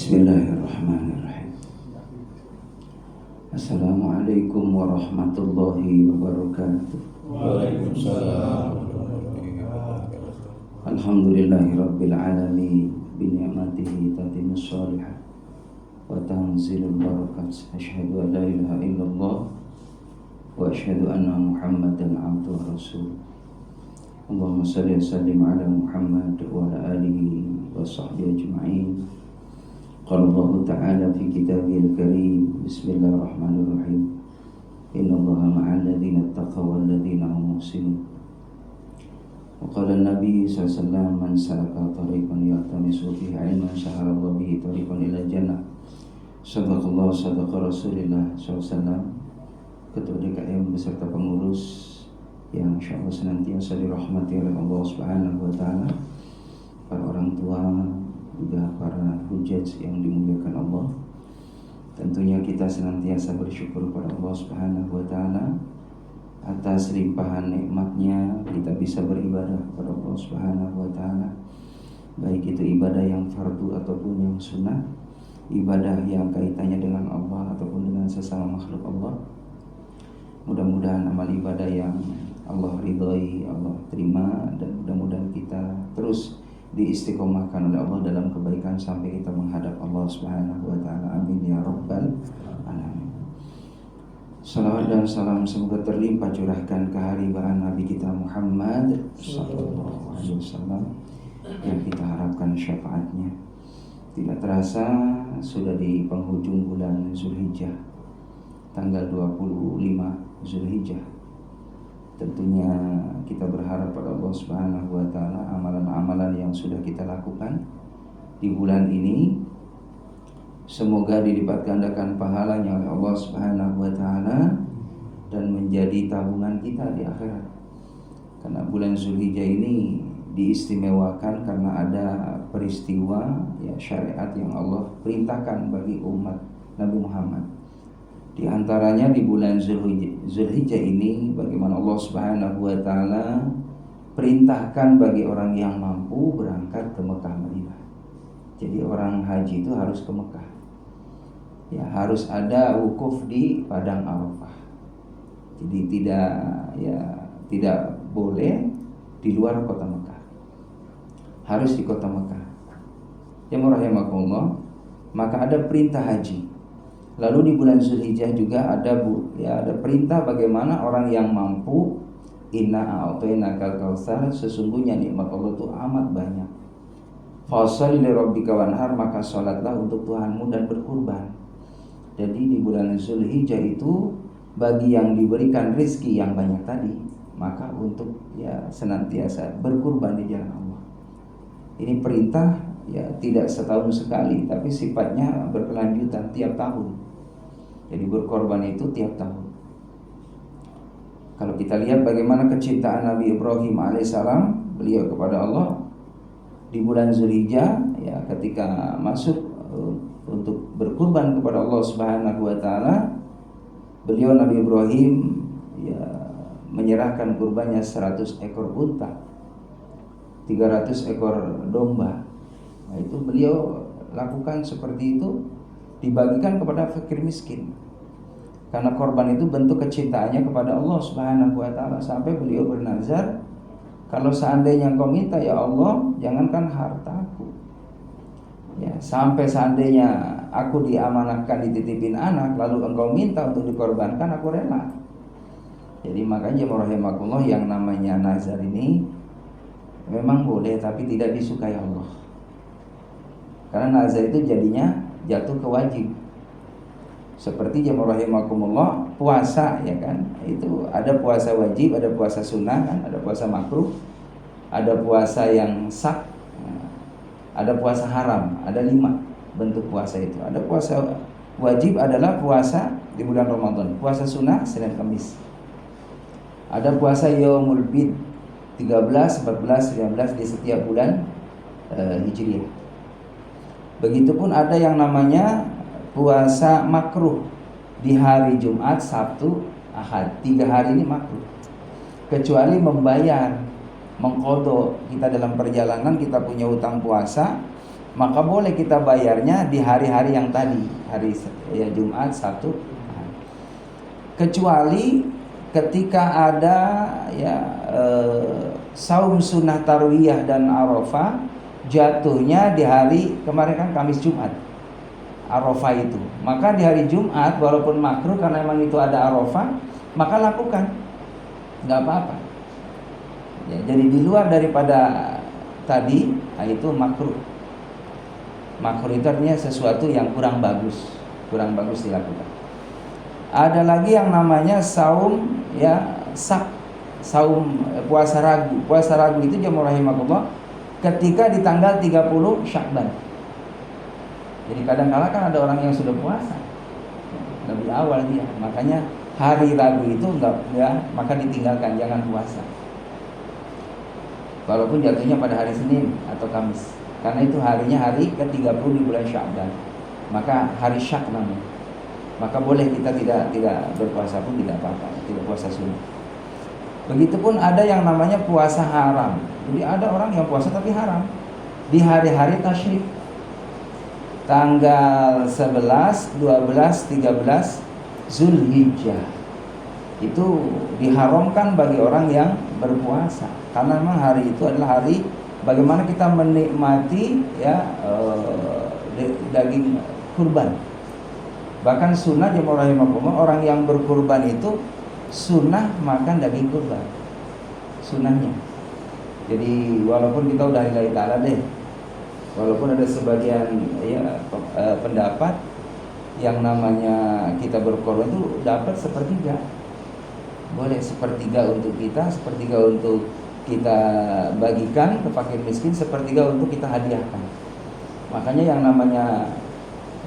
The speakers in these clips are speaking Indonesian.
Bismillahirrahmanirrahim. Assalamualaikum warahmatullahi wabarakatuh. Waalaikumsalam. Alhamdulillahirabbil alamin bi ni'matihi tatimmus shalihat wa tanzilul barakat. Asyhadu an la ilaha illallah wa asyhadu anna Muhammadan abduhu wa rasuluh. Allahumma shalli wa sallim ala Muhammad wa ala alihi wa sahbihi ajma'in. Qala Allah Ta'ala fi kitabihil karim. Bismillahirrahmanirrahim. Innallaha ma'al ladzina ittaqaw wal ladzina hum muhsinun. Wa qala an-nabi sallallahu alaihi wasallam man salaka tariqan yaltamisu fihi 'ilman shahara Allah bihi tariqan ila jannah. Sadaqallahu sadaqa Rasulullah sallallahu alaihi wasallam. Ketua DKM beserta pengurus yang insyaallah senantiasa dirahmati oleh Allah Subhanahu wa taala, para orang tua, juga para hujaj yang dimuliakan Allah. Tentunya kita senantiasa bersyukur kepada Allah Subhanahu wa taala atas limpahan nikmatnya kita bisa beribadah kepada Allah Subhanahu wa taala, baik itu ibadah yang fardu ataupun yang sunnah, ibadah yang kaitannya dengan Allah ataupun dengan sesama makhluk Allah. Mudah-mudahan amal ibadah yang Allah ridhai, Allah terima, dan mudah-mudahan kita terus diistiqomahkan oleh Allah dalam kebaikan sampai kita menghadap Allah Subhanahu wa taala. Amin ya rabbal alamin. Salawat dan salam semoga terlimpah curahkan keharibaan Nabi kita Muhammad sallallahu alaihi wasallam yang kita harapkan syafaatnya. Tidak terasa sudah di penghujung bulan Zulhijjah, tanggal 25 Zulhijjah. Tentunya kita berharap pada Allah Subhanahu wa taala amalan-amalan yang sudah kita lakukan di bulan ini semoga dilipat gandakan pahalanya oleh Allah Subhanahu wa taala dan menjadi tabungan kita di akhirat. Karena bulan Zulhijjah ini diistimewakan karena ada peristiwa syariat yang Allah perintahkan bagi umat Nabi Muhammad. Di antaranya di bulan Zulhijjah ini bagaimana Allah Subhanahu wa taala perintahkan bagi orang yang mampu berangkat ke Mekah Madinah. Jadi orang haji itu harus ke Mekah. Ya, harus ada wukuf di padang Arafah. Jadi tidak boleh di luar kota Mekah. Harus di kota Mekah. Ya rahimakumullah, maka ada perintah haji. Lalu di bulan Zulhijjah juga ada perintah bagaimana orang yang mampu, inna a'tainakal kautsar, sesungguhnya nikmat Allah itu amat banyak. Fasholli li rabbika wanhar, maka salatlah untuk Tuhanmu dan berkurban. Jadi di bulan Zulhijjah itu bagi yang diberikan rezeki yang banyak tadi, maka untuk senantiasa berkurban di jalan Allah. Ini perintah tidak setahun sekali, tapi sifatnya berkelanjutan tiap tahun. Jadi berkorban itu tiap tahun. Kalau kita lihat bagaimana kecintaan Nabi Ibrahim alaihissalam, beliau kepada Allah di bulan Zulhijjah, ketika masuk untuk berkurban kepada Allah Subhanahu wa taala, beliau Nabi Ibrahim menyerahkan kurbannya 100 ekor unta, 300 ekor domba. Nah, itu beliau lakukan seperti itu, dibagikan kepada fakir miskin. Karena korban itu bentuk kecintaannya kepada Allah Subhanahu wa taala, sampai beliau bernazar, kalau seandainya engkau minta ya Allah, jangankan hartaku. Sampai seandainya aku diamanahkan dititipin anak, lalu engkau minta untuk dikorbankan, aku rela. Jadi makanya rahimakumullah, yang namanya nazar ini memang boleh tapi tidak disukai Allah. Karena nazar itu jadinya jatuh ke wajib. Seperti jemaah rahimakumullah, puasa itu ada puasa wajib, ada puasa sunnah ada puasa makruh, ada puasa yang sah, ada puasa haram. Ada 5 bentuk puasa itu. Ada puasa wajib adalah puasa di bulan Ramadan, puasa sunnah Senin Kamis. Ada puasa Yaumul Bid 13, 14, 19 di setiap bulan Hijriah. Begitupun ada yang namanya puasa makruh di hari Jumat, Sabtu, Ahad. 3 hari ini makruh. Kecuali membayar, mengqadha. Kita dalam perjalanan kita punya utang puasa, maka boleh kita bayarnya di hari-hari yang tadi, hari ya Jumat, Sabtu. Kecuali ketika ada ya saum sunnah tarwiyah dan Arafah jatuhnya di hari kemarin kan Kamis Jumat Arafah itu, maka di hari Jumat walaupun makruh karena memang itu ada Arafah, maka lakukan, nggak apa-apa ya, jadi di luar daripada tadi itu makruh. Makruh itu artinya sesuatu yang kurang bagus dilakukan. Ada lagi yang namanya saum ya saum puasa ragu. Puasa ragu itu jamaah rahimakumullah ketika di tanggal 30 Sya'ban. Jadi kadang-kala kan ada orang yang sudah puasa lebih awal dia, makanya hari ragu itu enggak ya, maka ditinggalkan, jangan puasa. Walaupun jatuhnya pada hari Senin atau Kamis. Karena itu harinya hari ke-30 di bulan Sya'ban. Maka hari Syak namanya. Maka boleh kita tidak berpuasa pun tidak apa-apa, tidak puasa sunnah. Begitupun ada yang namanya puasa haram. Jadi ada orang yang puasa tapi haram di hari-hari tasyrik. Tanggal 11, 12, 13 Zulhijjah. Itu diharamkan bagi orang yang berpuasa. Karena memang hari itu adalah hari bagaimana kita menikmati ya daging kurban. Bahkan sunnah jemaah rahimakumullah, orang yang berkurban itu sunnah makan daging kurban. Sunnahnya. Jadi walaupun kita udah lillahi ta'ala deh, walaupun ada sebagian ya pendapat yang namanya kita berkorban itu dapat sepertiga. Boleh sepertiga untuk kita, sepertiga untuk kita bagikan ke fakir miskin, sepertiga untuk kita hadiahkan. Makanya yang namanya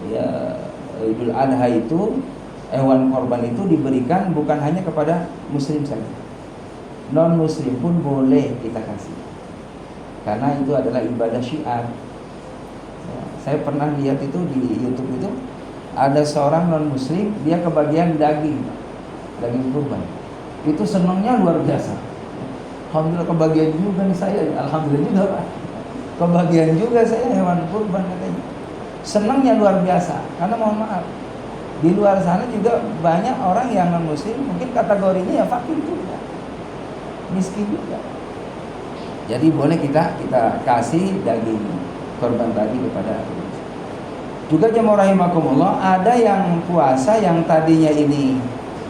ya Idul Adha itu, hewan korban itu diberikan bukan hanya kepada muslim saja, non muslim pun boleh kita kasih, karena itu adalah ibadah syiar. Saya pernah lihat itu di YouTube itu, ada seorang non muslim, dia kebagian daging kurban, itu senangnya luar biasa. Alhamdulillah kebagian juga nih saya, alhamdulillah juga Pak, kebagian juga saya hewan kurban katanya. Senangnya luar biasa, karena mohon maaf, di luar sana juga banyak orang yang non muslim mungkin kategorinya ya fakir juga, miskin juga. Jadi boleh kita kasih daging korban tadi kepada juga jemaah rahimakumullah. Ada yang puasa yang tadinya ini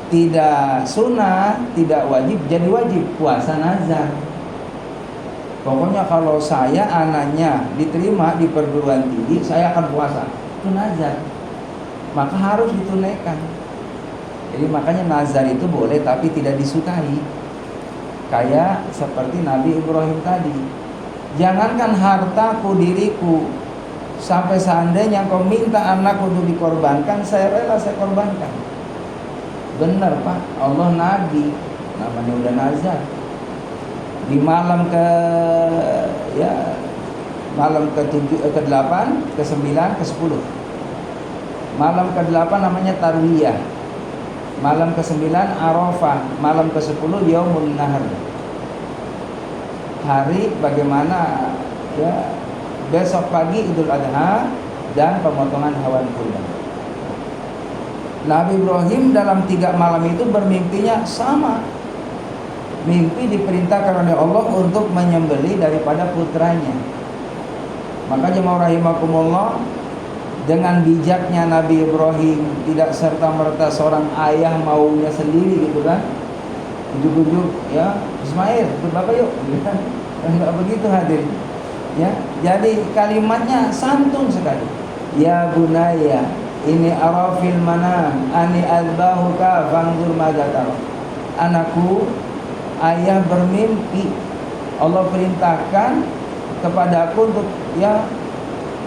tidak sunnah, tidak wajib, jadi wajib, puasa nazar. Pokoknya kalau saya anaknya diterima di perguruan tinggi, saya akan puasa. Itu nazar, maka harus ditunaikan. Jadi makanya nazar itu boleh tapi tidak disukai. Kayak seperti Nabi Ibrahim tadi, jangankan hartaku, diriku, sampai seandainya kau minta anakku untuk dikorbankan, saya rela, saya korbankan. Benar Pak, Allah Nabi, namanya udah nazar. Di malam malam ke-7, ke-8, ke-9, ke-10. Malam ke-8 namanya tarwiyah. Malam ke-9 Arafah, malam ke-10 Yaumun Nahar. Hari bagaimana ya besok pagi Idul Adha dan pemotongan hewan kurban. Nabi Ibrahim dalam 3 malam itu bermimpinya sama. Mimpi diperintahkan oleh Allah untuk menyembelih daripada putranya. Maka jemaah rahimakumullah, dengan bijaknya Nabi Ibrahim, tidak serta-merta seorang ayah maunya sendiri gitu kan, ujuk-ujuk ya Ismail ikut bapak yuk, enggak begitu hadir ya. Jadi kalimatnya santun sekali. Ya bunaya, ini arafil manam ani albahuka fanzur madza tara. Anakku, ayah bermimpi, Allah perintahkan kepadaku untuk ya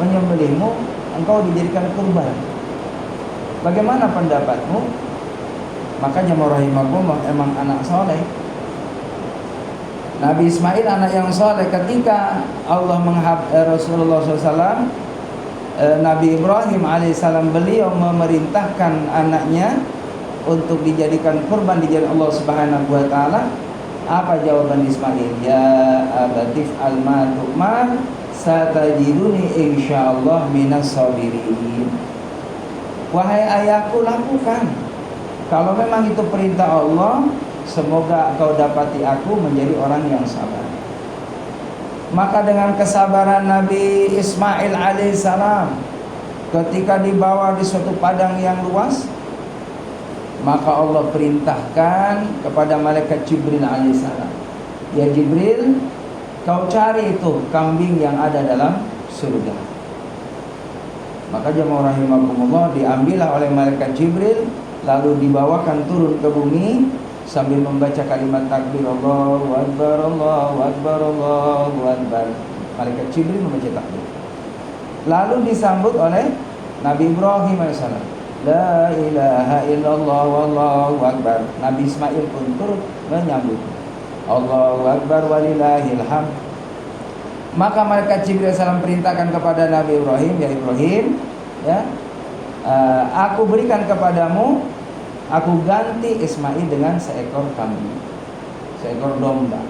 menyembelihmu, engkau dijadikan kurban. Bagaimana pendapatmu? Maka jemaah rahimakumullah, emang anak soleh. Nabi Ismail anak yang soleh. Ketika Allah Rasulullah SAW, Nabi Ibrahim alaihissalam, beliau memerintahkan anaknya untuk dijadikan kurban di jalan Allah Subhanahu wa taala. Apa jawaban Ismail? Ya abatif al-ma tu'mar satajiduni insyaallah minas sabirin. Wahai ayahku, lakukan. Kalau memang itu perintah Allah, semoga kau dapati aku menjadi orang yang sabar. Maka dengan kesabaran Nabi Ismail alaihissalam ketika dibawa di suatu padang yang luas, maka Allah perintahkan kepada malaikat Jibril alaihissalam, ya Jibril, kau cari itu kambing yang ada dalam surga. Maka jemaah rahimakumullah, diambillah oleh malaikat Jibril, lalu dibawakan turun ke bumi sambil membaca kalimat takbir, Allahu Akbar, Allahu Akbar, Allahu Akbar. Malaikat Jibril membaca takbir. Lalu disambut oleh Nabi Ibrahim AS, La ilaha illallah wallahu akbar. Nabi Ismail pun turut menyambut, Allahu Akbar walillahil hamd. Maka malaikat Jibril AS perintahkan kepada Nabi Ibrahim, ya Ibrahim, ya, aku berikan kepadamu, aku ganti Ismail dengan seekor kambing, seekor domba.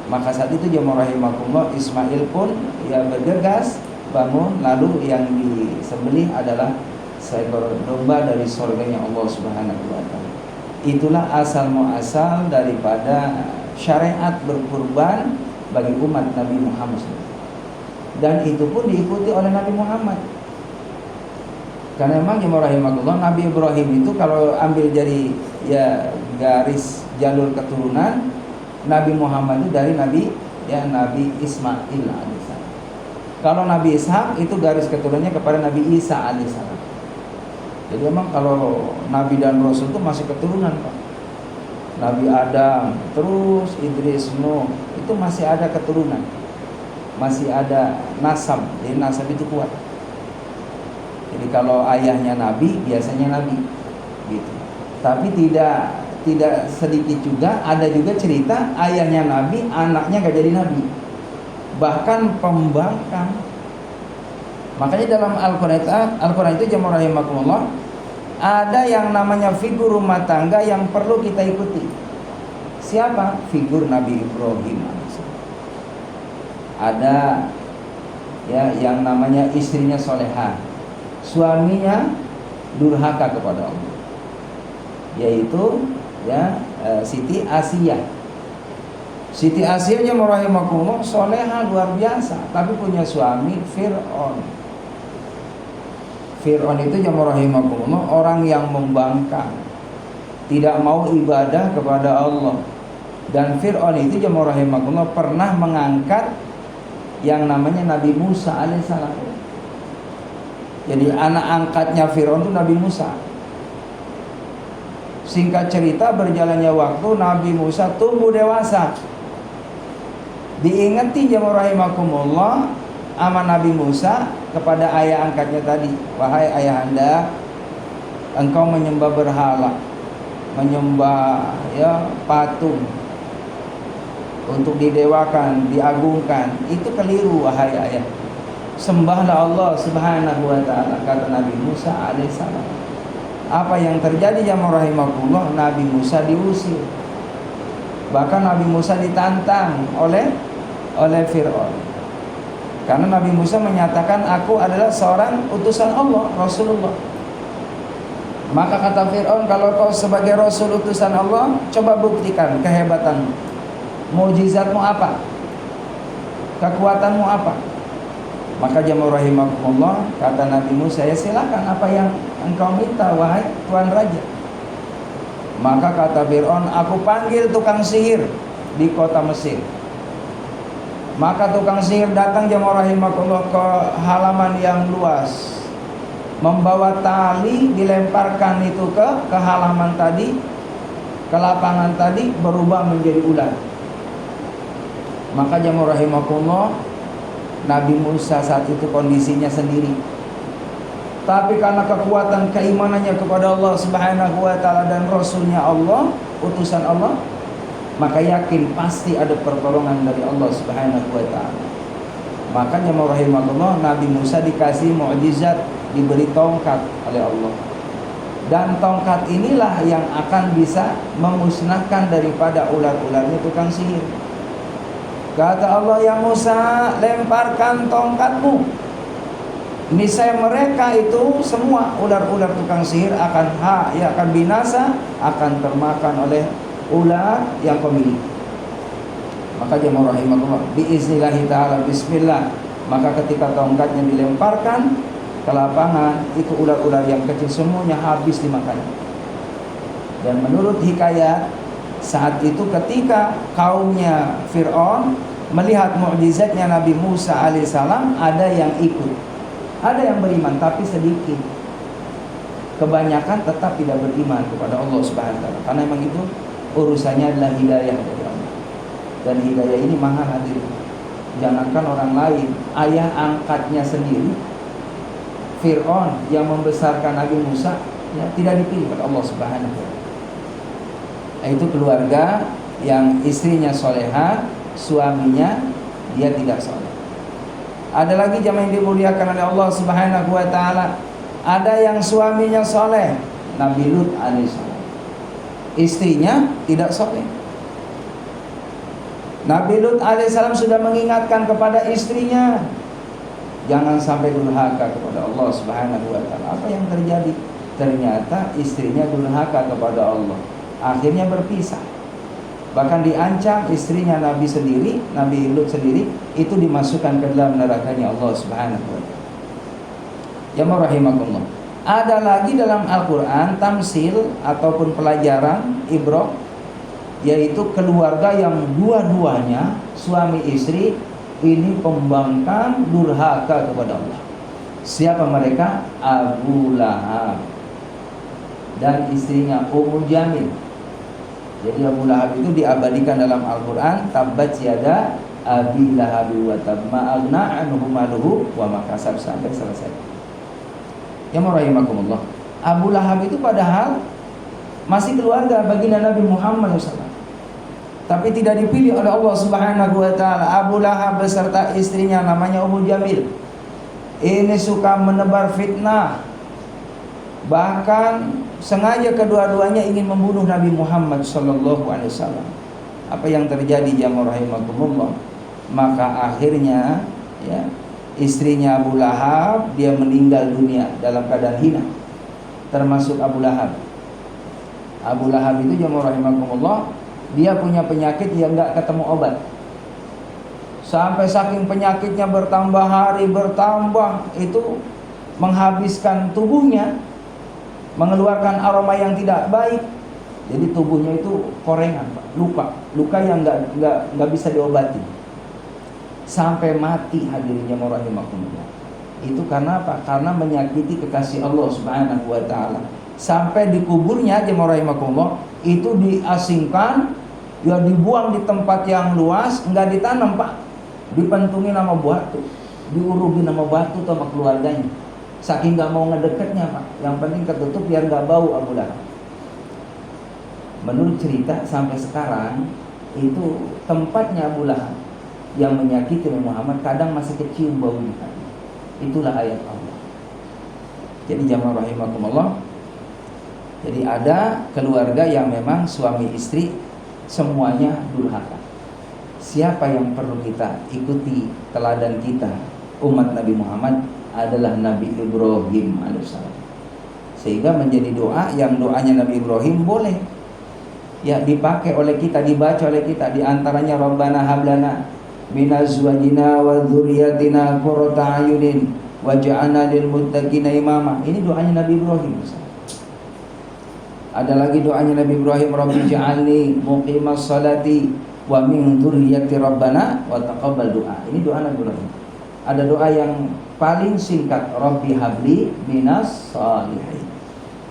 Maka saat itu jemaah rahimakumullah, Ismail pun ya bergegas bangun, lalu yang disembelih adalah seekor domba dari surganya Allah Subhanahu wa taala. Itulah asal muasal daripada syariat berkurban bagi umat Nabi Muhammad SAW. Dan itu pun diikuti oleh Nabi Muhammad. Karena memang jemaah rahimakumullah, Nabi Ibrahim itu kalau ambil jadi ya garis jalur keturunan, Nabi Muhammad itu dari Nabi Ismail alaihissalam. Kalau Nabi Ishak itu garis keturunannya kepada Nabi Isa alaihissalam. Jadi memang kalau Nabi dan Rasul itu masih keturunan, Pak. Nabi Adam, terus Idris, Nuh, itu masih ada keturunan, masih ada nasab. Jadi nasab itu kuat. Jadi kalau ayahnya Nabi, biasanya Nabi, gitu. Tapi tidak sedikit juga ada juga cerita ayahnya Nabi, anaknya gak jadi Nabi, bahkan pembangkang. Makanya dalam Al-Quran itu jemaah rahimakumullah, ada yang namanya figur rumah tangga yang perlu kita ikuti. Siapa? Figur Nabi Ibrahim. Ada ya yang namanya istrinya solehah, suaminya durhaka kepada Allah, yaitu ya Siti Asiyah. Siti Asiyah jemaah rahimakumullah solehah luar biasa, tapi punya suami Fir'aun. Fir'aun itu jemaah rahimakumullah orang yang membangkang, tidak mau ibadah kepada Allah. Dan Fir'aun itu jemaah rahimakumullah pernah mengangkat yang namanya Nabi Musa alaihissalam. Jadi anak angkatnya Fir'aun itu Nabi Musa. Singkat cerita, berjalannya waktu, Nabi Musa tumbuh dewasa. Diingati jemaah rahimakumullah sama Nabi Musa kepada ayah angkatnya tadi, wahai ayahanda, engkau menyembah berhala, menyembah ya patung untuk didewakan, diagungkan, itu keliru wahai ayah. Sembahlah Allah Subhanahu wa taala, kata Nabi Musa alaihissalam. Apa yang terjadi jemaah rahimakumullah? Nabi Musa diusir. Bahkan Nabi Musa ditantang oleh Fir'aun. Karena Nabi Musa menyatakan, aku adalah seorang utusan Allah, Rasulullah. Maka kata Fir'aun, kalau kau sebagai Rasul utusan Allah, coba buktikan kehebatanmu. Mukjizatmu apa? Kekuatanmu apa? Maka jemaah rahimakumullah, kata Nabi Musa, ya silakan apa yang engkau minta wahai Tuan Raja. Maka kata Fir'aun, aku panggil tukang sihir di kota Mesir. Maka tukang sihir datang jemaah rahimakumullah ke halaman yang luas, membawa tali, dilemparkan itu ke halaman tadi, ke lapangan tadi, berubah menjadi ular. Maka jemaah rahimakumullah, Nabi Musa saat itu kondisinya sendiri. Tapi karena kekuatan keimanannya kepada Allah Subhanahu wa taala dan Rasulnya Allah, utusan Allah, maka yakin pasti ada pertolongan dari Allah Subhanahu wa taala. Makanya rahimakumullah, Nabi Musa dikasih mukjizat, diberi tongkat oleh Allah. Dan tongkat inilah yang akan bisa memusnahkan daripada ular-ularnya tukang sihir. Kata Allah, ya Musa, lemparkan tongkatmu. Niscaya mereka itu semua ular-ular tukang sihir akan binasa, akan termakan oleh ular yang pemilik. Maka jemaah rahimakumullah, biiznillahi ta'ala, bismillah. Maka ketika tongkatnya dilemparkan ke lapangan, itu ular-ular yang kecil semuanya habis dimakan. Dan menurut hikayat, saat itu ketika kaumnya Fir'aun melihat mukjizatnya Nabi Musa alaihissalam, ada yang ikut. Ada yang beriman tapi sedikit. Kebanyakan tetap tidak beriman kepada Allah Subhanahu wa taala. Karena memang itu urusannya adalah hidayah dari Allah. Dan hidayah ini mahal hadirin. Jangankan orang lain, ayah angkatnya sendiri, Fir'aun yang membesarkan Nabi Musa, ya, tidak dipilih oleh Allah Subhanahu wa taala. Itu keluarga yang istrinya solehah, suaminya dia tidak soleh. Ada lagi jamaah yang dimuliakan oleh Allah Subhanahu wa taala, ada yang suaminya soleh, Nabi Lut alaihissalam. Istrinya tidak soleh. Nabi Lut alaihissalam sudah mengingatkan kepada istrinya, jangan sampai durhaka kepada Allah Subhanahu wa taala. Apa yang terjadi? Ternyata istrinya durhaka kepada Allah. Akhirnya berpisah. Bahkan diancam istrinya Nabi sendiri, Nabi Lut sendiri, itu dimasukkan ke dalam nerakanya Allah Subhanahu wa taala. Ya rahimakumullah. Ada lagi dalam Al-Qur'an tamsil ataupun pelajaran ibrah, yaitu keluarga yang dua-duanya suami istri ini pembangkang durhaka kepada Allah. Siapa mereka? Abu Lahab dan istrinya Ummu Jamil. Jadi Abu Lahab itu diabadikan dalam Al-Quran, tabbat yada abi lahabi wa tab ma aghna anhu maluhu wa ma kasab, sampai selesai. Ya rahimakumullah. Abu Lahab itu padahal masih keluarga baginda Nabi Muhammad SAW, tapi tidak dipilih oleh Allah Subhanahu wa taala. Abu Lahab beserta istrinya namanya Ummu Jamil ini suka menebar fitnah, bahkan sengaja kedua-duanya ingin membunuh Nabi Muhammad sallallahu alaihi wasallam. Apa yang terjadi jamaah rahimakumullah? Maka akhirnya, ya, istrinya Abu Lahab dia meninggal dunia dalam keadaan hina. Termasuk Abu Lahab. Abu Lahab itu jamaah rahimakumullah, dia punya penyakit yang enggak ketemu obat. Sampai saking penyakitnya bertambah hari bertambah, itu menghabiskan tubuhnya, mengeluarkan aroma yang tidak baik. Jadi tubuhnya itu korengan, luka yang nggak bisa diobati, sampai mati hadirinnya rahimakumullah. Itu karena apa? Karena menyakiti kekasih Allah Subhanahu wa taala. Sampai di kuburnya jemaah rahimakumullah itu diasingkan, ya dibuang di tempat yang luas, nggak ditanam Pak, dipentungin sama batu, diurugi sama batu sama keluarganya. Saking gak mau ngedeketnya Pak, yang penting ketutup biar gak bau Abu Lahab. Menurut cerita sampai sekarang itu tempatnya Abu Lahab yang menyakiti Muhammad kadang masih kecium baunya. Itulah ayat Allah. Jadi jamaah rahimakumullah, jadi ada keluarga yang memang suami istri semuanya durhaka. Siapa yang perlu kita ikuti teladan kita umat Nabi Muhammad adalah Nabi Ibrahim alaihissalam. Sehingga menjadi doa yang doanya Nabi Ibrahim boleh ya dipakai oleh kita, dibaca oleh kita. Di antaranya Rabbana hablana minazwajina wa dzurriyyatina qurrata a'yunin waj'alna lil muttaqina imama. Ini doanya Nabi Ibrahim. Ada lagi doanya Nabi Ibrahim, Rabbi ja'alni muqimas salati wa min dzurriyyati rabbana wa taqabbal du'a. Ini doa Nabi Ibrahim. Ada doa yang paling singkat, Rabbi habli minas salihin.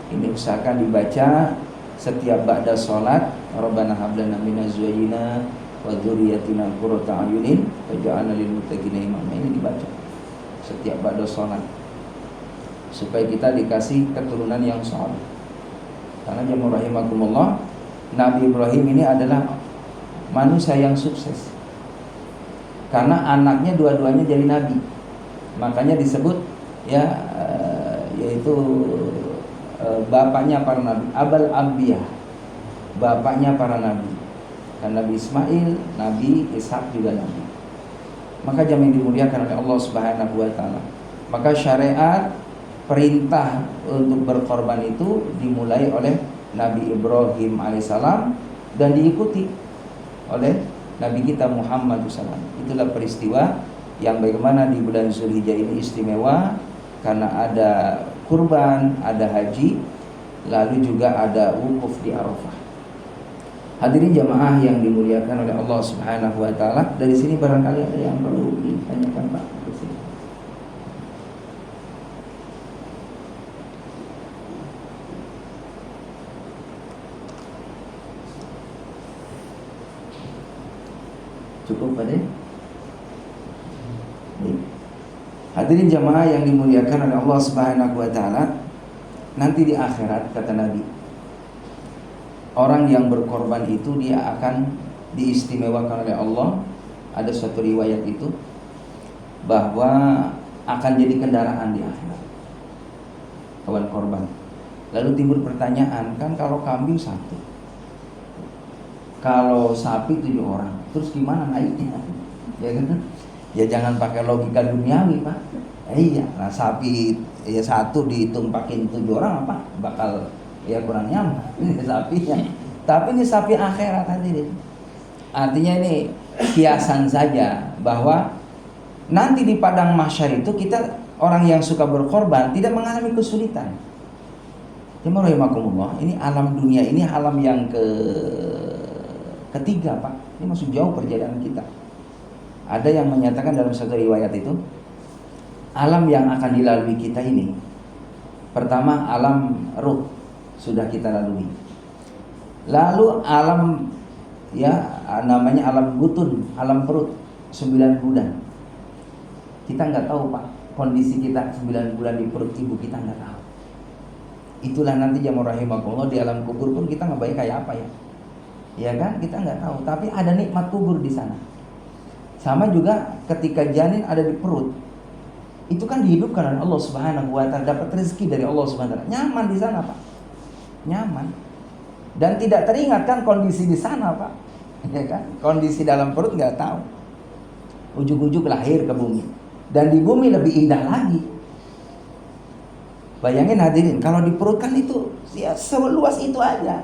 Ini usahakan dibaca setiap ba'da sholat, Rabbana hablana minazwajina wa dzurriyyatina qurrata a'yunin waj'alna lil muttaqina imama. Ini dibaca setiap ba'da sholat supaya kita dikasih keturunan yang saleh. Karena jemaah rahimakumullah, Nabi Ibrahim ini adalah manusia yang sukses. Karena anaknya dua-duanya jadi nabi. Makanya disebut ya yaitu bapaknya para nabi, Abul Anbiya, bapaknya para nabi. Kan Nabi Ismail, Nabi Ishak juga Nabi. Maka jamaah yang dimuliakan oleh Allah Subhanahu wa taala. Maka syariat perintah untuk berkorban itu dimulai oleh Nabi Ibrahim alaihissalam dan diikuti oleh Nabi kita Muhammad SAW. Itulah peristiwa yang bagaimana di bulan Zulhijjah ini istimewa karena ada kurban, ada haji, lalu juga ada wukuf di Arafah. Hadirin jamaah yang dimuliakan oleh Allah Subhanahu wa taala, dari sini barangkali ada yang perlu ditanyakan Pak. Cukup Pak De? Hadirin jamaah yang dimuliakan oleh Allah Subhanahu wa taala, nanti di akhirat kata Nabi, orang yang berkorban itu dia akan diistimewakan oleh Allah. Ada suatu riwayat itu bahwa akan jadi kendaraan di akhirat hewan korban. Lalu timbul pertanyaan, kan kalau kambing satu, kalau sapi 7 orang, terus gimana naiknya? Ya kan? Ya jangan pakai logika duniawi Pak. Iya, nah sapi ya satu ditumpakin 7 orang apa? Bakal ya kurang nyaman ini sapinya. Tapi ini sapi akhirat hadirin. Artinya ini kiasan saja bahwa nanti di padang mahsyar itu kita orang yang suka berkorban tidak mengalami kesulitan. Jemaah rahimakumullah, ini alam dunia ini alam yang ketiga Pak. Ini masih jauh perjalanan kita. Ada yang menyatakan dalam satu riwayat itu, alam yang akan dilalui kita ini, pertama alam ruh sudah kita lalui. Lalu alam ya namanya alam butun, alam perut 9 bulan. Kita nggak tahu Pak, kondisi kita 9 bulan di perut ibu kita nggak tahu. Itulah nanti jamaah rahimakumullah di alam kubur pun kita nggak bayang kayak apa ya. Ya kan, kita nggak tahu. Tapi ada nikmat kubur di sana. Sama juga ketika janin ada di perut. Itu kan dihidupkan oleh Allah Subhanahu wa taala, dapat rezeki dari Allah Subhanahu wa taala. Nyaman di sana, Pak. Nyaman. Dan tidak teringat kan kondisi di sana, Pak. Ya kan? Kondisi dalam perut nggak tahu. Ujug-ujug lahir ke bumi. Dan di bumi lebih indah lagi. Bayangin hadirin, kalau di perut kan itu ya seluas itu aja.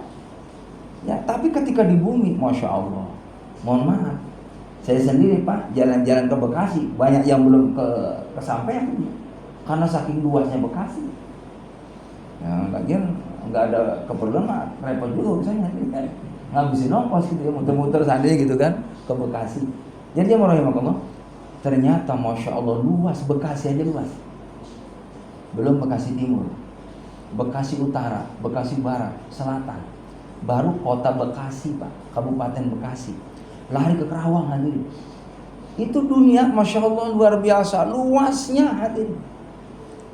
Ya, tapi ketika di bumi, Masya Allah, mohon maaf, saya sendiri Pak, jalan-jalan ke Bekasi, banyak yang belum kesampaian karena saking luasnya Bekasi. Ya, lagian nggak ada keperluan mah repot juga misalnya, ngabisin ongkos gitu ya, muter-muter sendiri gitu kan ke Bekasi. Jadi yang merahimahullah, ternyata Masya Allah luas, Bekasi aja luas. Belum Bekasi Timur, Bekasi Utara, Bekasi Barat, Selatan. Baru kota Bekasi Pak, Kabupaten Bekasi. Lari ke Kerawang hadirin. Itu dunia Masya Allah luar biasa, luasnya hadirin.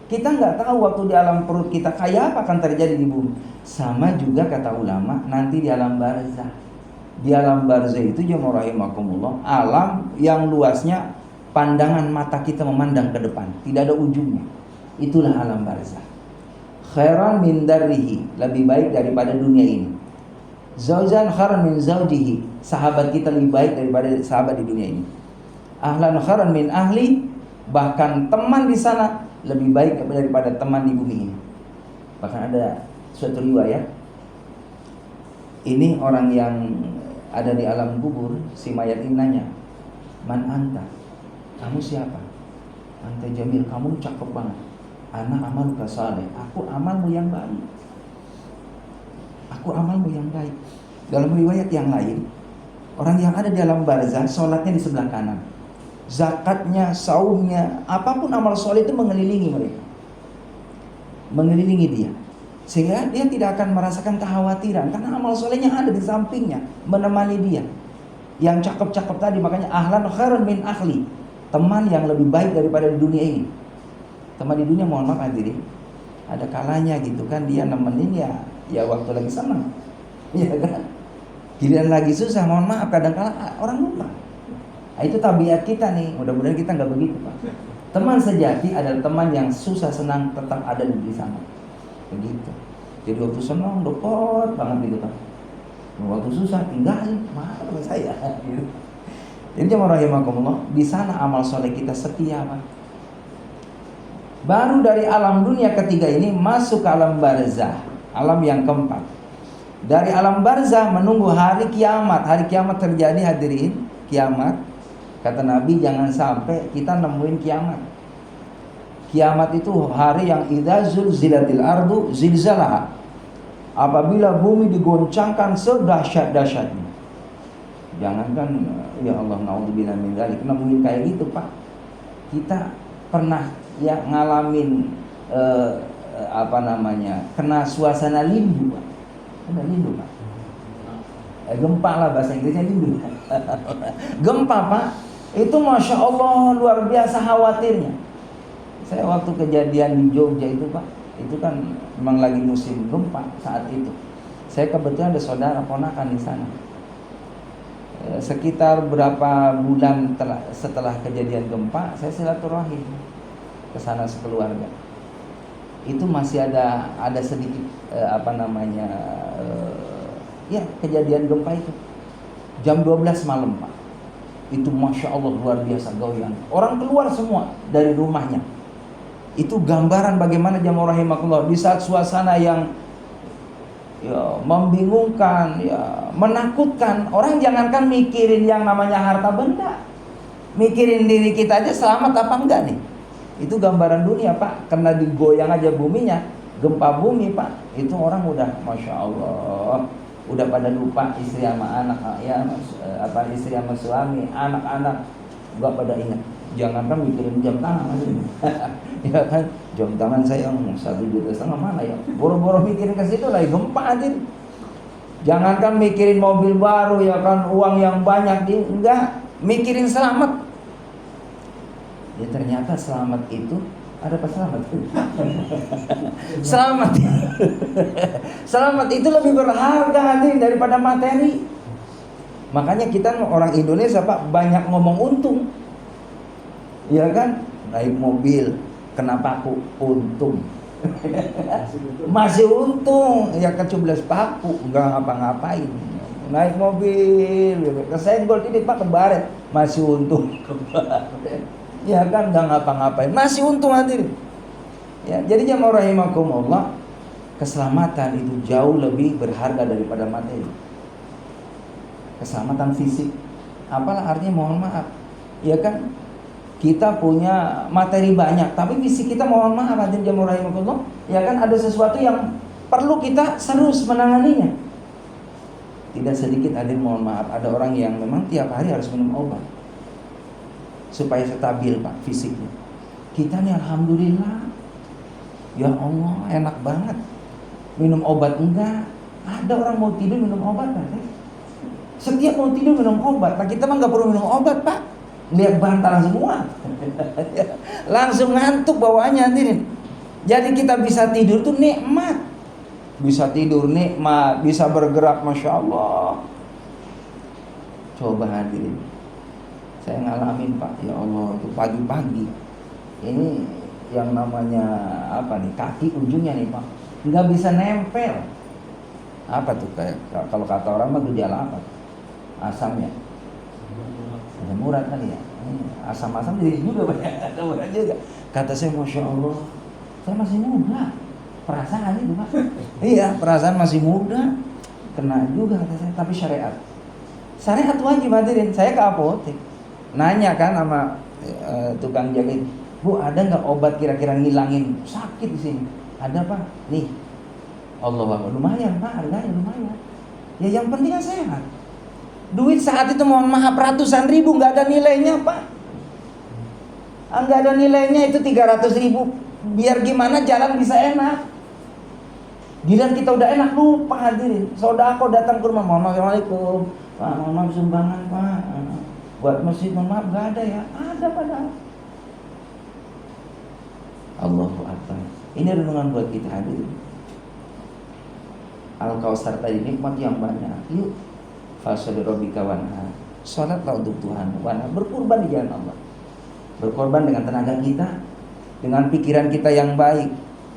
Kita nggak tahu waktu di alam perut kita kayak apa akan terjadi di bumi. Sama juga kata ulama nanti di alam barzah. Di alam barzah itu jemaah rahimakumullah, alam yang luasnya pandangan mata kita memandang ke depan, tidak ada ujungnya. Itulah alam barzah. Khairan min darrihi, lebih baik daripada dunia ini. Zaujan khairan min zaujihi, sahabat kita lebih baik daripada sahabat di dunia ini. Ahlan khairan min ahli, bahkan teman di sana lebih baik daripada teman di bumi ini. Bahkan ada suatu riwayat, ini orang yang ada di alam kubur, si mayat ini nanya, man anta, kamu siapa? Anta Jamil, kamu cakep banget. Anak amaluka saleh, aku amalmu yang baik. Aku amalmu yang baik. Dalam riwayat yang lain, orang yang ada di alam barzah, sholatnya di sebelah kanan, zakatnya, saumnya, apapun amal soleh itu mengelilingi mereka, mengelilingi dia, sehingga dia tidak akan merasakan kekhawatiran karena amal solehnya ada di sampingnya, menemani dia. Yang cakep-cakep tadi, makanya ahlan khairun min akhli, teman yang lebih baik daripada di dunia ini. Teman di dunia mohon maaf hadirin, ada kalanya gitu kan dia nemenin ya waktu lagi senang, ya kan. Giliran lagi susah, mohon maaf kadang-kala orang lupa. Nah, itu tabiat kita nih, mudah-mudahan kita nggak begitu Pak. Teman sejati adalah teman yang susah senang tetap ada di sana, begitu. Jadi waktu senang deket banget gitu Pak. Waktu susah tinggalin, mana saya. Jadi jemaah rahimakumullah, di sana amal soleh kita setia, Pak. Baru dari alam dunia ketiga ini masuk ke alam barzah, alam yang keempat. Dari alam barzah menunggu hari kiamat. Hari kiamat terjadi, hadirin, kiamat. Kata Nabi, jangan sampai kita nemuin kiamat. Kiamat itu hari yang idza zulzilatil ardu zilzalaha. Apabila bumi digoncangkan sedahsyat-dahsyatnya. Jangankan ya Allah, naudzubillah min dzalik, nemuin kayak gitu, Pak. Kita pernah ya ngalamin kena suasana lindu, Pak. Kena lindu, Pak. Gempa lah bahasa Inggrisnya, lindu. Gempa, Pak. Itu Masya Allah luar biasa khawatirnya. Saya waktu kejadian di Jogja itu, Pak, itu kan memang lagi musim gempa saat itu. Saya kebetulan ada saudara ponakan di sana. Sekitar berapa bulan setelah kejadian gempa, saya silaturahim ke sana sekeluarga. Itu masih ada sedikit kejadian gempa itu. Jam 12 malam, Pak. Itu Masya Allah luar biasa goyang. Orang keluar semua dari rumahnya. Itu gambaran bagaimana jamaah rahimakumullah di saat suasana yang ya membingungkan, ya menakutkan. Orang jangankan mikirin yang namanya harta benda, mikirin diri kita aja selamat apa enggak nih. Itu gambaran dunia, Pak. Kena digoyang aja buminya, gempa bumi, Pak. Itu orang udah Masya Allah, udah pada lupa istri sama anak, ya istri sama suami, anak-anak enggak pada ingat. Jangankan mikirin jam tangan aja. Ya kan, jam tangan saya 1,5 juta mana ya? Boro-boro mikirin ke situ lagi gempa aja. Jangankan mikirin mobil baru, ya kan, uang yang banyak, enggak mikirin selamat. Ya ternyata selamat itu ada apa selamat? Selamat. Selamat itu lebih berharga hadirin daripada materi. Makanya kita orang Indonesia, Pak, banyak ngomong untung. Ya kan, naik mobil kena paku, untung. Masih untung, ya kecublas paku, enggak ngapa-ngapain. Naik mobil, kesenggol ini, Pak, kebaret, masih untung. Ya kan, enggak ngapa-ngapain, masih untung hadirin. Ya, jadi jamaah rahimakumullah, keselamatan itu jauh lebih berharga daripada materi. Keselamatan fisik, apalah artinya, mohon maaf, ya kan, kita punya materi banyak, tapi fisik kita mohon maaf hadirin jamaah rahimakumullah, ya kan, ada sesuatu yang perlu kita serius menanganinya. Tidak sedikit hadirin mohon maaf, ada orang yang memang tiap hari harus minum obat supaya stabil, Pak, fisiknya. Kita nih alhamdulillah, ya Allah, enak banget. Minum obat enggak. Ada orang mau tidur minum obat, Pak. Setiap mau tidur minum obat. Nah, kita mah enggak perlu minum obat, Pak. Lihat bantal semua. Langsung ngantuk bawaannya hadirin. Jadi kita bisa tidur tuh nikmat. Bisa tidur nikmat, bisa bergerak Masya Allah. Coba hadirin, saya ngalamin, Pak, ya Allah, itu pagi-pagi. Ini yang namanya apa nih, kaki ujungnya nih, Pak, nggak bisa nempel. Apa tuh, kayak kalau kata orang mah gejala apa? Asamnya. Ada murad kali ya. Asam-asam jadi juga banyak. Murad juga. Kata saya, Masya Allah, saya masih muda. Perasaan itu, Pak. Iya, perasaan masih muda. Kena juga kata saya, tapi syariat wajib hadirin. Saya ke apotek, nanya kan sama tukang jaga, Bu, ada nggak obat kira-kira ngilangin sakit di sini? Ada, Pak. Nih, Allah, lumayan, Pak, harganya lumayan. Ya yang penting kan sehat. Duit saat itu mohon maaf ratusan ribu, nggak ada nilainya, Pak. Nggak ada nilainya itu 300 ribu. Biar gimana jalan bisa enak. Giliran kita udah enak lupa hadirin. Sodako datang ke rumah, Assalamualaikum, Pak, mohon maaf sumbangan, Pak, buat masjid, mohon maaf, nggak ada ya. Ada padahal. Allahu Akbar. Ini renungan buat kita hadirin. Al-Kausar tadi nikmat yang banyak. Yuk, fasholli rabbika wanhar. Salatlah untuk Tuhan, wanhar, berkorban di jalan Allah. Berkorban dengan tenaga kita, dengan pikiran kita yang baik,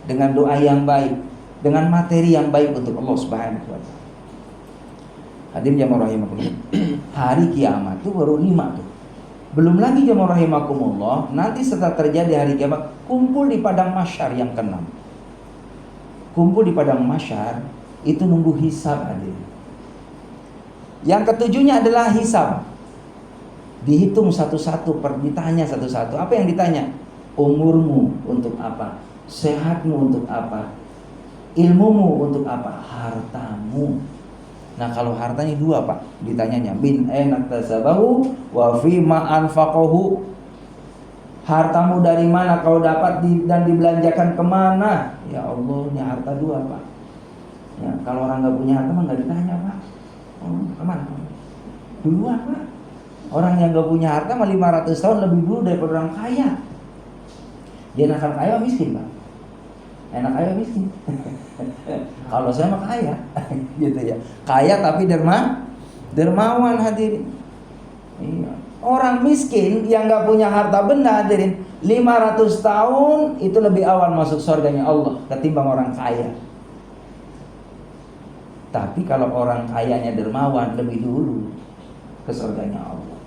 dengan doa yang baik, dengan materi yang baik untuk Allah Subhanahu wa taala. Hadirin jamaah rahimakumullah. Hari kiamat itu baru 5 tuh. Belum lagi jamaah rahimakumullah, nanti setelah terjadi hari kiamat, kumpul di padang mahsyar yang ke-6. Kumpul di padang mahsyar itu nunggu hisab, hadirin. Yang ketujuhnya adalah hisab. Dihitung satu-satu, ditanya satu-satu. Apa yang ditanya? Umurmu untuk apa? Sehatmu untuk apa? Ilmumu untuk apa? Hartamu. Nah, kalau hartanya 2, Pak, ditanyanya bin aina tasabahu wa fi ma anfaqahu. Hartamu dari mana kau dapat dan dibelanjakan kemana? Ya Allah, ini harta 2, Pak. Ya, kalau orang nggak punya harta mah nggak ditanya, Pak. Oh, kemana? 2, Pak. Orang yang nggak punya harta mah 500 tahun lebih dulu daripada orang kaya. Dia enakan kaya miskin, Pak. Enak kaya miskin. Kalau saya mah kaya, gitu ya. Kaya tapi dermawan, hadirin. Iya. Orang miskin yang nggak punya harta benda, hadirin, 500 tahun itu lebih awal masuk surganya Allah ketimbang orang kaya. Tapi kalau orang kayanya dermawan, lebih dulu ke surganya Allah.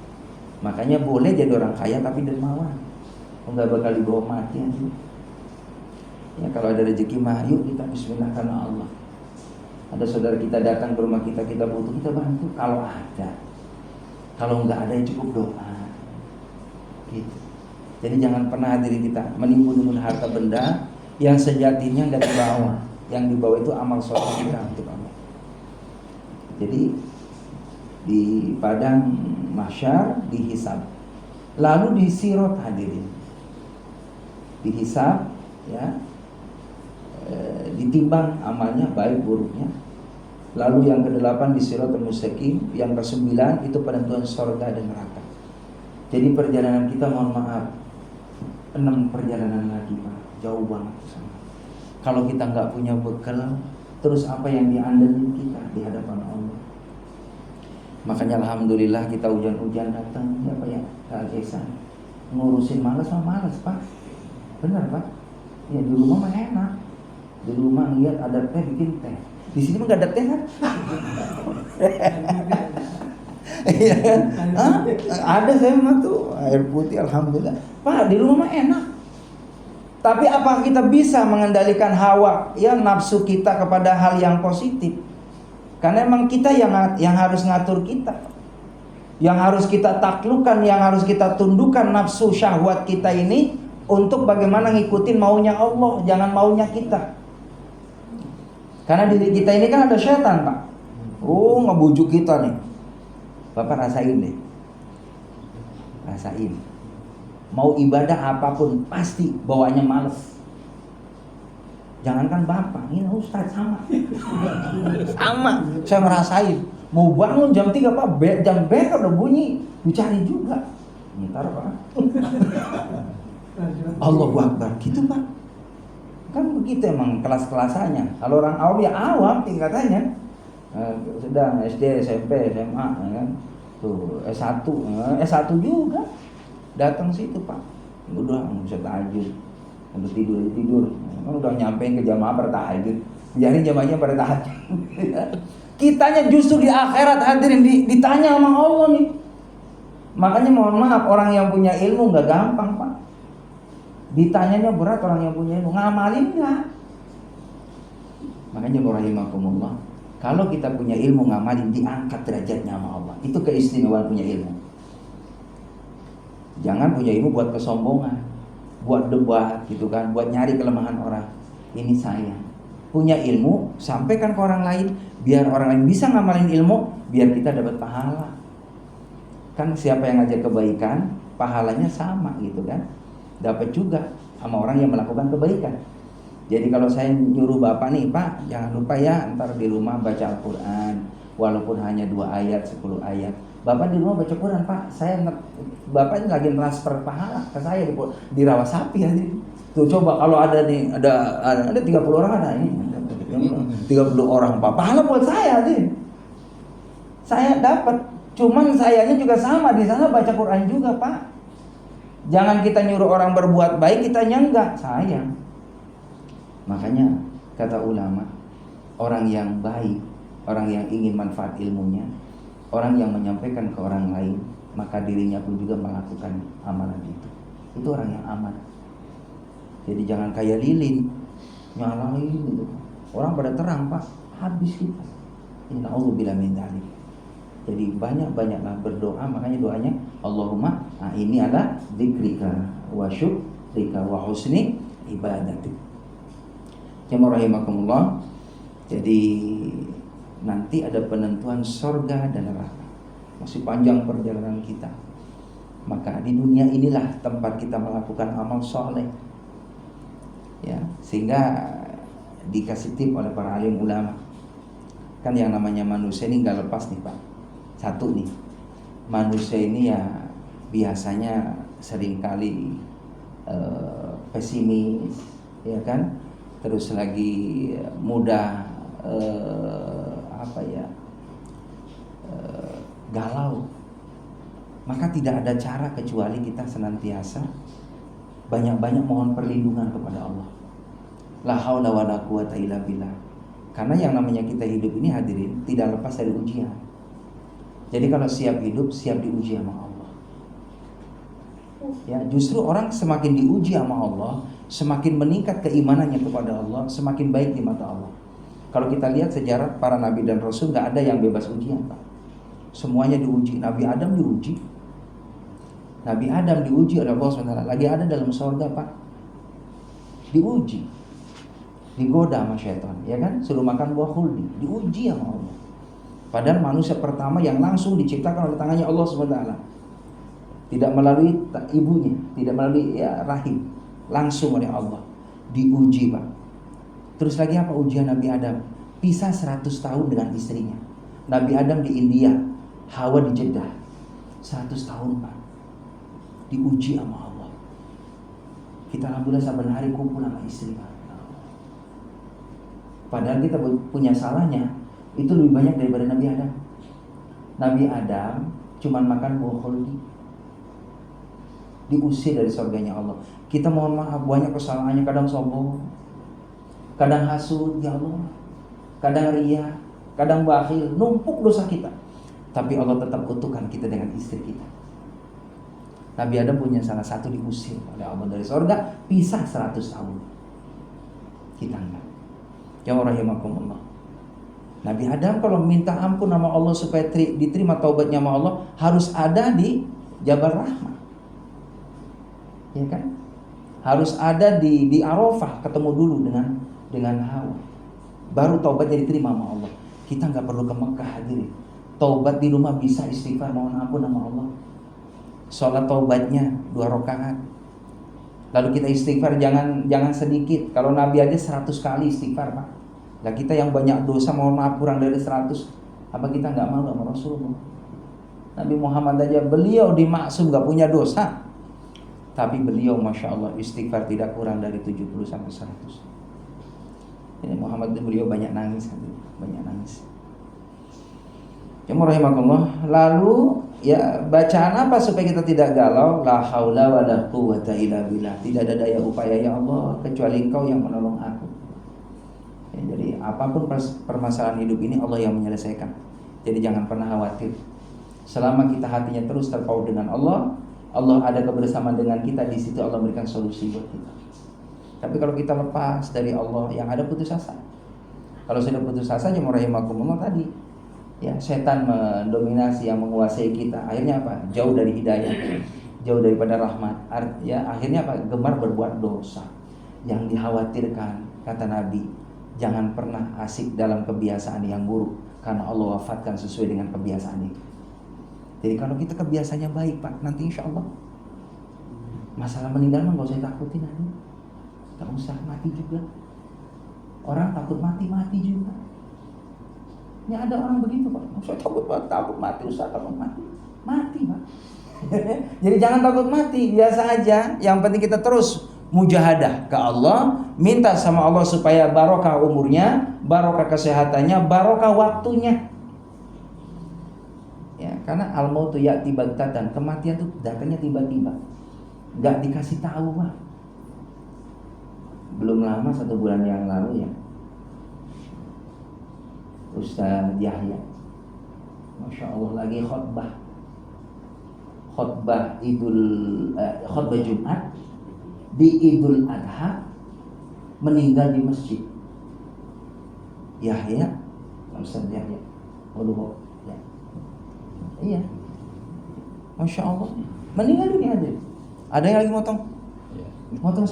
Makanya boleh jadi orang kaya tapi dermawan. Enggak bakal dibawa mati, hadirin. Ya, kalau ada rezeki mah yuk kita bismillah karena Allah. Ada saudara kita datang ke rumah kita, kita butuh, kita bantu kalau ada. Kalau enggak ada ya cukup doa. Gitu. Jadi jangan pernah hadirin kita menimbun-nimbun harta benda yang sejatinya enggak dibawa. Yang dibawa itu amal soleh kita untuk Allah. Jadi di padang mahsyar dihisab. Lalu disirot, hadirin. Dihisab, ya. Ditimbang amalnya baik buruknya. Lalu yang ke-8 di Siratal Mustaqim, yang ke-9 itu penentuan surga dan neraka. Jadi perjalanan kita, mohon maaf, 6 perjalanan lagi, Pak, jauh banget sana. Kalau kita nggak punya bekal, terus apa yang diandelin kita di hadapan Allah? Makanya alhamdulillah kita hujan-hujan datang, ya Pak ya, Al-Ihsan. Ngurusin malas mah malas, Pak. Benar, Pak. Ya di rumah mah enak. Di rumah lihat ada teh, bikin teh. Di sini mah nggak ada teh kan? Iya kan? Ada saya mah tuh air putih, alhamdulillah. Pak, di rumah mah enak. Tapi apakah kita bisa mengendalikan hawa, ya nafsu kita kepada hal yang positif? Karena emang kita yang harus ngatur kita, yang harus kita taklukkan, yang harus kita tundukkan nafsu syahwat kita ini untuk bagaimana ngikutin maunya Allah, jangan maunya kita. Karena diri kita ini kan ada setan, Pak. Oh, ngebujuk kita nih. Bapak rasain deh. Rasain. Mau ibadah apapun pasti bawaannya males. Jangankan Bapak, ini Ustaz sama. Sama, saya merasain. Mau bangun jam 3, Pak, jam beker udah bunyi, dicari juga. Ntar, Pak. Allahu Akbar, gitu, Pak. Kan begitu emang kelas-kelasannya. Kalau orang awam ya awam tingkatannya. Sedang SD, SMP, SMA, kan. Tuh S1, S1 juga. Datang situ, Pak. Udah nggak bisa tahajud. Udah tidur. Kan udah nyampein ke jamaah bertahajud. Biarin jamaahnya pada tahajud. Kitanya justru di akhirat, hadirin, ditanya sama Allah nih. Makanya mohon maaf, orang yang punya ilmu nggak gampang, Pak. Ditanyanya berat orang yang punya ilmu, ngamalin nggak? Makanya rahimakumullah, kalau kita punya ilmu ngamalin, diangkat derajatnya sama Allah. Itu keistimewaan punya ilmu. Jangan punya ilmu buat kesombongan, buat debat gitu kan, buat nyari kelemahan orang. Ini saya punya ilmu, sampaikan ke orang lain, biar orang lain bisa ngamalin ilmu, biar kita dapat pahala. Kan siapa yang ngajak kebaikan, pahalanya sama gitu kan. Dapat juga sama orang yang melakukan kebaikan. Jadi kalau saya nyuruh Bapak nih, Pak, jangan lupa ya ntar di rumah baca Al-Quran, walaupun hanya 2 ayat, 10 ayat. Bapak di rumah baca Quran, Pak. Bapak ini lagi transfer pahala ke saya di rawa sapi aja. Tuh coba kalau ada nih, ada 30 orang ada ini. 30 orang, Pak. Pahala buat saya aja. Saya dapat. Cuman sayanya juga sama, di sana baca Quran juga, Pak. Jangan kita nyuruh orang berbuat baik, kitanya enggak, sayang. Makanya kata ulama, orang yang baik orang yang ingin manfaat ilmunya, orang yang menyampaikan ke orang lain, maka dirinya pun juga melakukan amalan itu. Itu orang yang aman. Jadi jangan kayak lilin, nyalain gitu. Orang pada terang Pak, habis kita. Innaudzubillah min dzalik. Jadi banyak-banyaklah berdoa, makanya doanya Allahumma ini ala dzikrika wa syukrika wa husni ibadatik. Jamaah rahimakumullah. Jadi nanti ada penentuan surga dan neraka. Masih panjang perjalanan kita. Maka di dunia inilah tempat kita melakukan amal soleh. Ya, sehingga dikasih tip oleh para alim ulama. Kan yang namanya manusia ini nggak lepas nih Pak. Satu nih, manusia ini ya biasanya seringkali pesimis, ya kan? Terus lagi mudah galau. Maka tidak ada cara kecuali kita senantiasa banyak-banyak mohon perlindungan kepada Allah. La haula wala quwata illa billah. Karena yang namanya kita hidup ini hadirin tidak lepas dari ujian. Jadi kalau siap hidup, siap diuji sama Allah. Ya, justru orang semakin diuji sama Allah, semakin meningkat keimanannya kepada Allah, semakin baik di mata Allah. Kalau kita lihat sejarah para nabi dan rasul, nggak ada yang bebas ujian Pak. Semuanya diuji. Nabi Adam diuji. Nabi Adam diuji oleh Allah SWT. Lagi ada dalam surga Pak, diuji, digoda sama syaitan, ya kan? Suruh makan buah khuldi, diuji sama Allah. Padahal manusia pertama yang langsung diciptakan oleh tangannya Allah SWT, tidak melalui ibunya, tidak melalui rahim, langsung oleh Allah, diuji Pak. Terus lagi apa ujian Nabi Adam? Pisah 100 tahun dengan istrinya. Nabi Adam di India, Hawa di Jeddah. 100 tahun Pak, diuji sama Allah. Kita alhamdulillah saban hari kumpul sama istri Pak. Padahal kita punya salahnya itu lebih banyak daripada Nabi Adam. Nabi Adam cuman makan buah khuldi, diusir dari surganya Allah. Kita mohon maaf banyak kesalahannya, kadang sombong, kadang hasud ya Allah, kadang riya, kadang bakhil, numpuk dosa kita. Tapi Allah tetap utuhkan kita dengan istri kita. Nabi Adam punya salah satu diusir oleh Allah dari surga, pisah 100 tahun. Kita enggak. Ya rahimakumullah. Nabi Adam kalau minta ampun sama Allah supaya diterima taubatnya sama Allah, harus ada di Jabal Rahmah. Ya kan? Harus ada di Arafah, ketemu dulu dengan Hawa. Baru taubatnya diterima sama Allah. Kita enggak perlu ke Mekah hadirin. Taubat di rumah bisa, istighfar mohon ampun sama Allah. Sholat taubatnya 2 rakaat. Lalu kita istighfar jangan sedikit. Kalau Nabi aja 100 kali istighfar Pak. Lah kita yang banyak dosa mohon maaf kurang dari 100. Apa kita nggak mau sama Rasulullah? Nabi Muhammad aja beliau dimaksum nggak punya dosa. Tapi beliau Masya Allah istighfar tidak kurang dari 70 sampai 100. Ini Muhammad itu beliau banyak nangis. Banyak nangis. Ya rahimakumullah. Lalu ya bacaan apa supaya kita tidak galau? La haula wala quwata illa billah. Tidak ada daya upaya ya Allah kecuali Engkau yang menolong aku. Ya, jadi apapun permasalahan hidup ini Allah yang menyelesaikan. Jadi jangan pernah khawatir. Selama kita hatinya terus terpaut dengan Allah, Allah ada kebersamaan dengan kita, di situ Allah memberikan solusi buat kita. Tapi kalau kita lepas dari Allah, yang ada putus asa. Kalau sudah putus asa, ya rahimakumullah tadi, ya setan mendominasi, yang menguasai kita. Akhirnya apa? Jauh dari hidayah, jauh daripada rahmat. Ya akhirnya apa? Gemar berbuat dosa. Yang dikhawatirkan kata Nabi, jangan pernah asik dalam kebiasaan yang buruk, karena Allah wafatkan sesuai dengan kebiasaan itu. Jadi kalau kita kebiasaannya baik Pak, nanti insya Allah masalah meninggal mah gak usah takutin nanti. Gak usah, mati juga. Orang takut mati juga. Ini ada orang begitu Pak, saya takut mati, usah takut mati Pak. Jadi jangan takut mati, biasa aja. Yang penting kita terus mujahadah ke Allah, minta sama Allah supaya barokah umurnya, barokah kesehatannya, barokah waktunya. Ya, karena al-mautu ya'ti baghtatan, kematian itu datangnya tiba-tiba. Enggak dikasih tahu, Pak. Belum lama 1 bulan yang lalu ya. Ustaz Yahya, Masya Allah lagi khutbah Jumat di Idul Adha, meninggal di masjid. Yahya, Ustaz Yahya, ya. Iya, Masya Allah, meninggal dunia aja. Ada yang lagi motong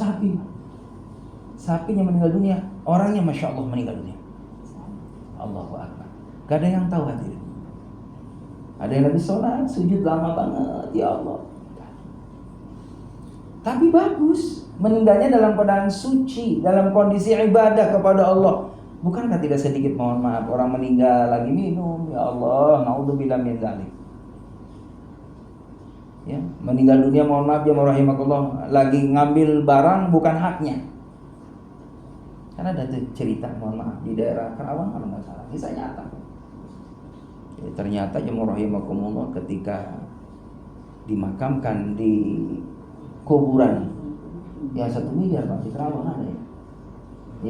sapinya meninggal dunia, orangnya Masya Allah meninggal dunia. Allahu Akbar. Gak ada yang tahu hadirin. Ada yang lagi sholat, sujud lama banget, ya Allah. Tapi bagus, meninggalnya dalam keadaan suci, dalam kondisi ibadah kepada Allah. Bukankah tidak sedikit, mohon maaf, orang meninggal lagi minum, ya Allah, naudzubillah min dzalik. Ya, meninggal dunia, mohon maaf ya rahimakumullah, lagi ngambil barang bukan haknya. Karena ada cerita, mohon maaf, di daerah Karawang kalau nggak salah, kisah nyata. Ya, ternyata ya rahimakumullah, ketika dimakamkan di kuburan yang 1 miliar Pak, di Karawang ada ya.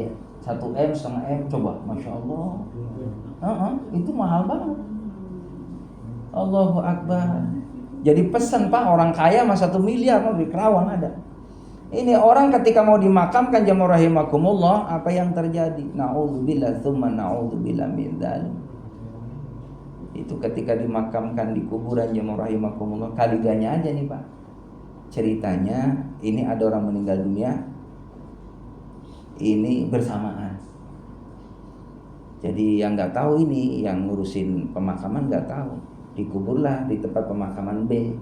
Ya, 1 M, setengah M, coba, Masya Allah. Itu mahal banget. Allahu Akbar. Jadi pesan Pak, orang kaya mah 1 miliar di Kerawang ada. Ini orang ketika mau dimakamkan jamaah rahimakumullah, apa yang terjadi? Na'udzubillah tsumma na'udzubillah min dzalik. Itu ketika dimakamkan di kuburan jamaah rahimakumullah, kaliganya aja nih Pak. Ceritanya ini ada orang meninggal dunia, ini bersamaan. Jadi yang nggak tahu ini, yang ngurusin pemakaman nggak tahu, dikuburlah di tempat pemakaman B.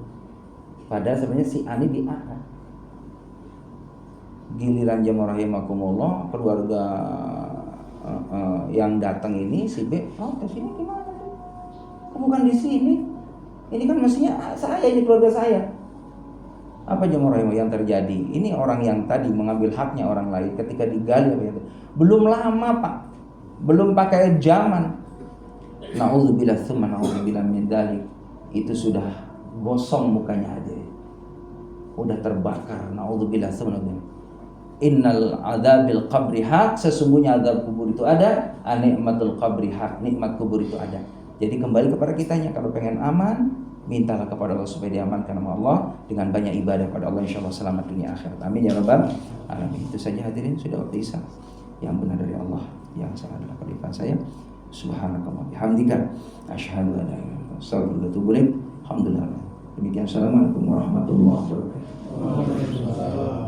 Padahal sebenarnya si A ini di A. Giliran jamaah rahimakumullah, keluarga yang datang ini si B, ke sini gimana tuh? Kok bukan di sini? Ini kan mestinya saya, ini keluarga saya. Apa jamaah rahimah yang terjadi? Ini orang yang tadi mengambil haknya orang lain, ketika digali belum lama Pak, belum pakai zaman, na'udzubillah tsumma na'udzubillah min dzalik, itu sudah gosong mukanya aja, udah terbakar. Na'udzubillah tsumma na'udzubillah. Innal adzabil qabri haq, sesungguhnya azab kubur itu ada, nikmatul qabri haq, nikmat kubur itu ada. Jadi kembali kepada kitanya, kalau pengen aman, mintalah kepada Allah supaya diamankan sama Allah dengan banyak ibadah pada Allah, insyaallah selamat dunia akhirat. Amin ya rabbal alamin. Itu saja hadirin, sudah waktu isya. Yang benar dari Allah, yang salah adalah kehidupan saya. Subhanakallah bihamdika asyhadu an la ilaha illa anta astaghfiruka wa atubu ilaik. Alhamdulillah. Demikian, assalamualaikum warahmatullahi wabarakatuh.